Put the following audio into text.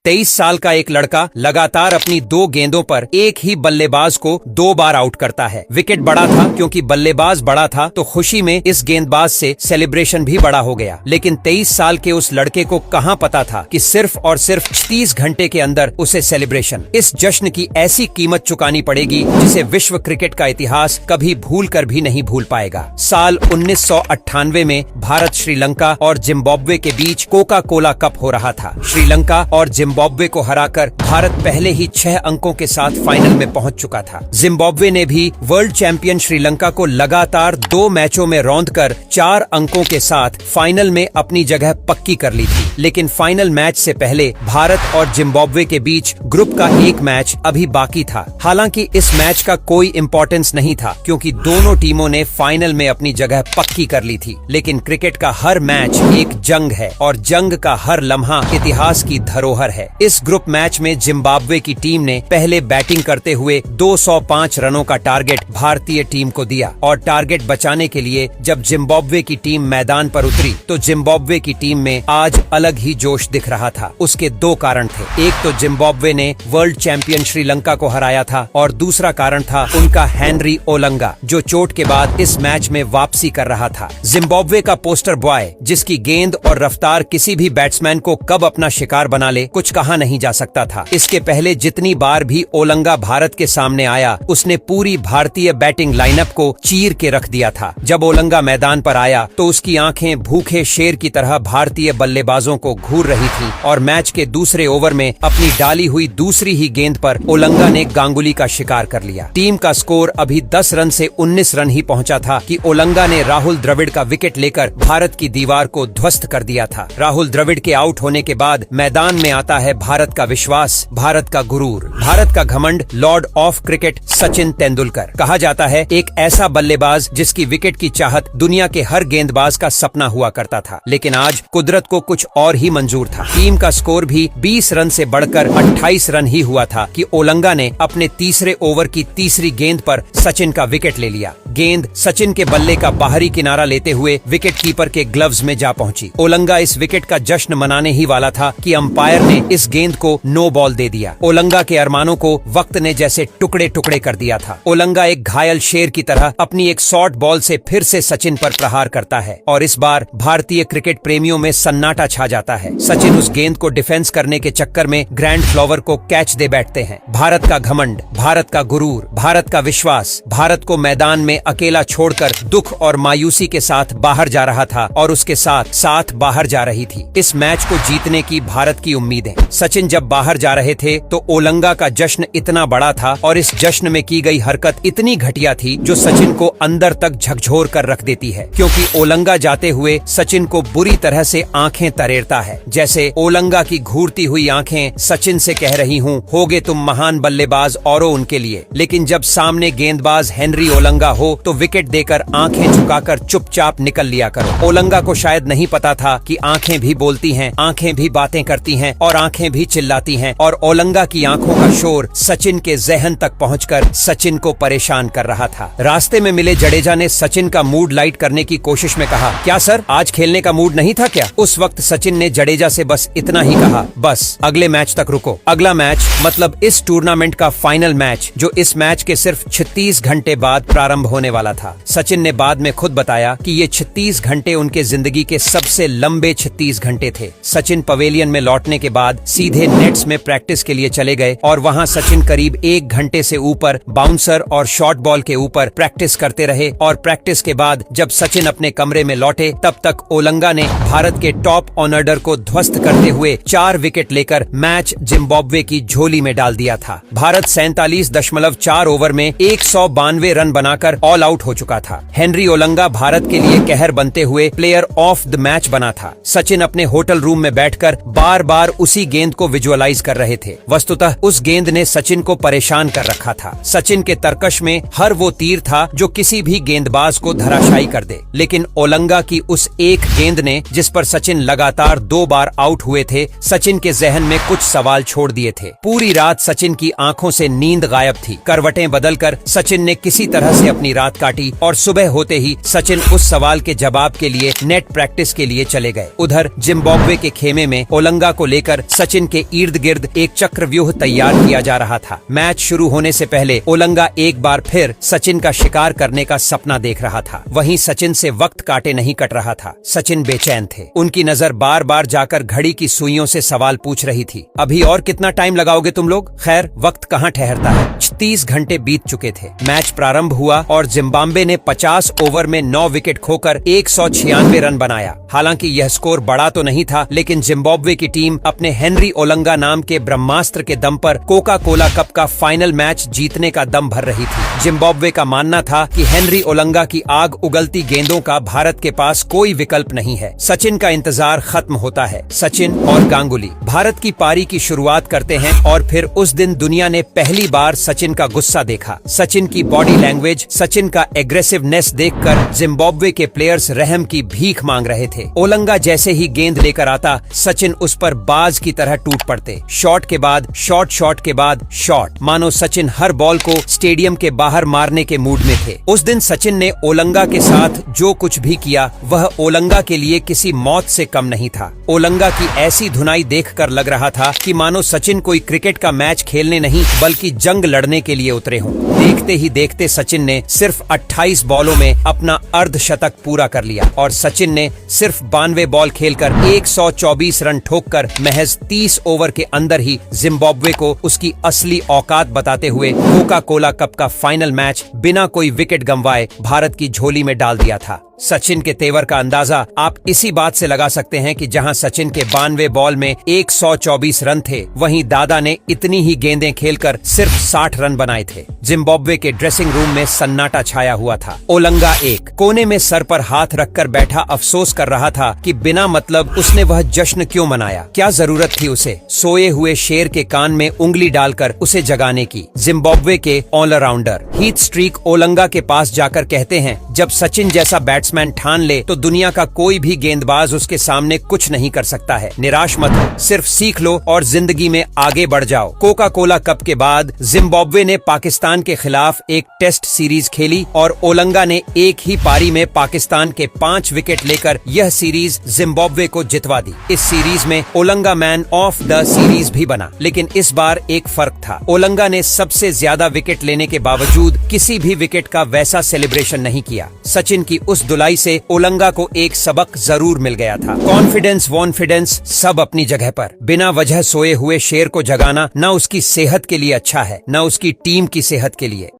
23 साल का एक लड़का लगातार अपनी 2 गेंदों पर एक ही बल्लेबाज को 2 बार आउट करता है। विकेट बड़ा था क्योंकि बल्लेबाज बड़ा था, तो खुशी में इस गेंदबाज से सेलिब्रेशन भी बड़ा हो गया। लेकिन 23 साल के उस लड़के को कहां पता था कि सिर्फ और सिर्फ 30 घंटे के अंदर उसे सेलिब्रेशन, इस जश्न की ऐसी कीमत चुकानी पड़ेगी जिसे विश्व क्रिकेट का इतिहास कभी भूल कर भी नहीं भूल पाएगा। साल 1998 में भारत, श्रीलंका और जिम्बाब्वे के बीच कोका कोला कप हो रहा था। श्रीलंका और जिम्बाब्वे को हराकर भारत पहले ही 6 अंकों के साथ फाइनल में पहुंच चुका था। जिम्बाब्वे ने भी वर्ल्ड चैंपियन श्रीलंका को लगातार 2 मैचों में रौंदकर 4 अंकों के साथ फाइनल में अपनी जगह पक्की कर ली थी। लेकिन फाइनल मैच से पहले भारत और जिम्बाब्वे के बीच ग्रुप का एक मैच अभी बाकी था। हालांकि इस मैच का कोई इंपॉर्टेंस नहीं था क्योंकि दोनों टीमों ने फाइनल में अपनी जगह पक्की कर ली थी। लेकिन क्रिकेट का हर मैच एक जंग है और जंग का हर लम्हा इतिहास की धरोहर है। इस ग्रुप मैच में जिम्बाब्वे की टीम ने पहले बैटिंग करते हुए 205 रनों का टारगेट भारतीय टीम को दिया और टारगेट बचाने के लिए जब जिम्बाब्वे की टीम मैदान पर उतरी तो जिम्बाब्वे की टीम में आज अलग ही जोश दिख रहा था। उसके 2 कारण थे। एक तो जिम्बाब्वे ने वर्ल्ड चैंपियन श्रीलंका को हराया था और दूसरा कारण था उनका हेनरी ओलंगा, जो चोट के बाद इस मैच में वापसी कर रहा था। जिम्बाब्वे का पोस्टर बॉय, जिसकी गेंद और रफ्तार किसी भी बैट्समैन को कब अपना शिकार बना ले कुछ कहा नहीं जा सकता था। इसके पहले जितनी बार भी ओलंगा भारत के सामने आया उसने पूरी भारतीय बैटिंग लाइनअप को चीर के रख दिया था। जब ओलंगा मैदान पर आया तो उसकी आंखें भूखे शेर की तरह भारतीय बल्लेबाजों को घूर रही थी और मैच के दूसरे ओवर में अपनी डाली हुई दूसरी ही गेंद पर ओलंगा ने गांगुली का शिकार कर लिया। टीम का स्कोर अभी 10 रन से 19 रन ही पहुंचा था कि ओलंगा ने राहुल द्रविड़ का विकेट लेकर भारत की दीवार को ध्वस्त कर दिया था। राहुल द्रविड़ के आउट होने के बाद मैदान में आता है भारत का विश्वास, भारत का गुरूर, भारत का घमंड, Lord of cricket Sachin Tendulkar. कहा जाता है एक ऐसा बल्लेबाज जिसकी विकेट की चाहत दुनिया के हर गेंदबाज का सपना हुआ करता था। लेकिन आज कुदरत को कुछ और ही मंजूर था। टीम का स्कोर भी 20 रन से बढ़कर 28 रन ही हुआ था कि ओलंगा ने अपने तीसरे ओवर की तीसरी गेंद पर सचिन का विकेट ले लिया। गेंद सचिन के बल्ले का बाहरी किनारा लेते हुए विकेट कीपर के ग्लव्स में जा पहुंची। ओलंगा इस विकेट का जश्न मनाने ही वाला था कि अंपायर ने इस गेंद को नो बॉल दे दिया। ओलंगा के अरमानों को वक्त ने जैसे टुकड़े टुकड़े कर दिया था। ओलंगा एक घायल शेर की तरह अपनी एक शॉर्ट बॉल से फिर से सचिन पर प्रहार करता है और इस बार भारतीय क्रिकेट प्रेमियों में सन्नाटा छा जाता है। सचिन उस गेंद को डिफेंस करने के चक्कर में ग्रैंड फ्लावर को कैच दे बैठते हैं। भारत का घमंड, भारत का गुरूर, भारत का विश्वास भारत को मैदान में अकेला छोड़कर दुख और मायूसी के साथ बाहर जा रहा था और उसके साथ बाहर जा रही थी इस मैच को जीतने की भारत की उम्मीदें। सचिन जब बाहर जा रहे थे तो ओलंगा का जश्न इतना बड़ा था और इस जश्न में की गई हरकत इतनी घटिया थी जो सचिन को अंदर तक झकझोर कर रख देती है, क्योंकि ओलंगा जाते हुए सचिन को बुरी तरह से आंखें तरेरता है। जैसे ओलंगा की घूरती हुई आंखें सचिन से कह रही हूँ, होगे तुम महान बल्लेबाज औरों उनके लिए, लेकिन जब सामने गेंदबाज हेनरी ओलंगा हो तो विकेट देकर आंखें झुकाकर चुपचाप निकल लिया करो। ओलंगा को शायद नहीं पता था कि आंखें भी बोलती हैं, आंखें भी बातें करती हैं और आंखें भी चिल्लाती हैं और ओलंगा की आंखों का शोर सचिन के ज़हन तक पहुंचकर सचिन को परेशान कर रहा था। रास्ते में मिले जडेजा ने सचिन का मूड लाइट करने की कोशिश में कहा, क्या सर आज खेलने का मूड नहीं था क्या? उस वक्त सचिन ने जडेजा से बस इतना ही कहा, बस अगले मैच तक रुको। अगला मैच मतलब इस टूर्नामेंट का फाइनल मैच जो इस मैच के सिर्फ 36 घंटे बाद प्रारंभ होने वाला था। सचिन ने बाद में खुद बताया कि ये 36 घंटे उनके जिंदगी के सबसे लंबे 36 घंटे थे। सचिन पवेलियन में लौटने के बाद सीधे नेट्स में प्रैक्टिस के लिए चले गए और वहां सचिन करीब 1 घंटे से ऊपर बाउंसर और शॉर्ट बॉल के ऊपर प्रैक्टिस करते रहे और प्रैक्टिस के बाद जब सचिन अपने कमरे में लौटे तब तक ओलंगा ने भारत के टॉप ऑर्डर को ध्वस्त करते हुए 4 विकेट लेकर मैच जिम्बाब्वे की झोली में डाल दिया था। भारत 47.4 ओवर में 192 रन बनाकर ऑल आउट हो चुका था। हेनरी ओलंगा भारत के लिए कहर बनते हुए प्लेयर ऑफ द मैच बना था। सचिन अपने होटल रूम में बैठकर बार बार उसी गेंद को विजुअलाइज कर रहे थे। वस्तुतः उस गेंद ने सचिन को परेशान कर रखा था। सचिन के तरकश में हर वो तीर था जो किसी भी गेंदबाज को धराशायी कर दे, लेकिन ओलंगा की उस एक गेंद ने जिस पर सचिन लगातार लगातार 2 बार आउट हुए थे, सचिन के जहन में कुछ सवाल छोड़ दिए थे। पूरी रात सचिन की आंखों से नींद गायब थी। करवटें बदलकर सचिन ने किसी तरह से अपनी रात काटी और सुबह होते ही सचिन उस सवाल के जवाब के लिए नेट प्रैक्टिस के लिए चले गए। उधर जिम्बाब्वे के खेमे में ओलंगा को लेकर सचिन के इर्द गिर्द एक चक्रव्यूह तैयार किया जा रहा था। मैच शुरू होने से पहले ओलंगा एक बार फिर सचिन का शिकार करने का सपना देख रहा था। वहीं सचिन से वक्त काटे नहीं कट रहा था। सचिन बेचैन थे। उनकी नजर बार बार जाकर घड़ी की सुइयों से सवाल पूछ रही थी। अभी और कितना टाइम लगाओगे तुम लोग? खैर, वक्त कहाँ ठहरता है। 30 घंटे बीत चुके थे। मैच प्रारंभ हुआ और जिम्बाब्वे ने 50 ओवर में 9 विकेट खोकर 196 रन बनाया। हालांकि यह स्कोर बड़ा तो नहीं था, लेकिन जिम्बाब्वे की टीम अपने हेनरी ओलंगा नाम के ब्रह्मास्त्र के दम पर कोका कोला कप का फाइनल मैच जीतने का दम भर रही थी। जिम्बाब्वे का मानना था कि हेनरी ओलंगा की आग उगलती गेंदों का भारत के पास कोई विकल्प नहीं है। सचिन का इंतजार खत्म होता है। सचिन और गांगुली भारत की पारी की शुरुआत करते हैं और फिर उस दिन दुनिया ने पहली बार सचिन का गुस्सा देखा। सचिन की बॉडी लैंग्वेज, सचिन का एग्रेसिवनेस देखकर जिम्बाब्वे के प्लेयर्स रहम की भीख मांग रहे थे। ओलंगा जैसे ही गेंद लेकर आता, सचिन उस पर बाज की तरह टूट पड़ते। शॉट के बाद शॉट, शॉट के बाद शॉट, मानो सचिन हर बॉल को स्टेडियम के बाहर मारने के मूड में थे। उस दिन सचिन ने ओलंगा के साथ जो कुछ भी किया वह ओलंगा के लिए किसी मौत से कम नहीं था। ओलंगा की ऐसी धुनाई देखकर लग रहा था कि मानो सचिन कोई क्रिकेट का मैच खेलने नहीं बल्कि जंग लड़ने के लिए उतरे हों। देखते ही देखते सचिन ने सिर्फ 28 बॉलों में अपना अर्धशतक पूरा कर लिया और सचिन ने सिर्फ 92 बॉल खेलकर 124 रन ठोककर महज 30 ओवर के अंदर ही जिम्बाब्वे को उसकी असली औकात बताते हुए कोका कोला कप का फाइनल मैच बिना कोई विकेट गंवाए भारत की झोली में डाल दिया था। सचिन के तेवर का अंदाजा आप इसी बात से लगा सकते हैं कि जहां सचिन के 92 बॉल में 124 रन थे, वहीं दादा ने इतनी ही गेंदें खेलकर सिर्फ 60 रन बनाए थे। जिम्बाब्वे के ड्रेसिंग रूम में सन्नाटा छाया हुआ था। ओलंगा एक कोने में सर पर हाथ रखकर बैठा अफसोस कर रहा था कि बिना मतलब उसने वह जश्न क्यों मनाया। क्या जरूरत थी उसे सोए हुए शेर के कान में उंगली डालकर उसे जगाने की। जिम्बाब्वे के ऑलराउंडर हीथ स्ट्रीक ओलंगा के पास जाकर कहते हैं, जब सचिन जैसा बैट्समैन ठान ले तो दुनिया का कोई भी गेंदबाज उसके सामने कुछ नहीं कर सकता है। निराश मत हो, सिर्फ सीख लो और जिंदगी में आगे बढ़ जाओ। कोका कोला कप के बाद जिम्बाब्वे ने पाकिस्तान के खिलाफ एक टेस्ट सीरीज खेली और ओलंगा ने एक ही पारी में पाकिस्तान के 5 विकेट लेकर यह सीरीज जिम्बाब्वे को जितवा दी। इस सीरीज में Olonga man of the series भी बना, लेकिन इस बार एक फर्क था। ओलंगा ने सबसे ज्यादा विकेट लेने के बावजूद किसी भी विकेट का वैसा सेलिब्रेशन नहीं किया। सचिन की उस धुलाई से ओलंगा को एक सबक जरूर मिल गया था। कॉन्फिडेंस वॉन्फिडेंस सब अपनी जगह पर। बिना वजह सोए हुए शेर को जगाना न उसकी सेहत के लिए अच्छा है, न उसकी टीम की सेहत के लिए।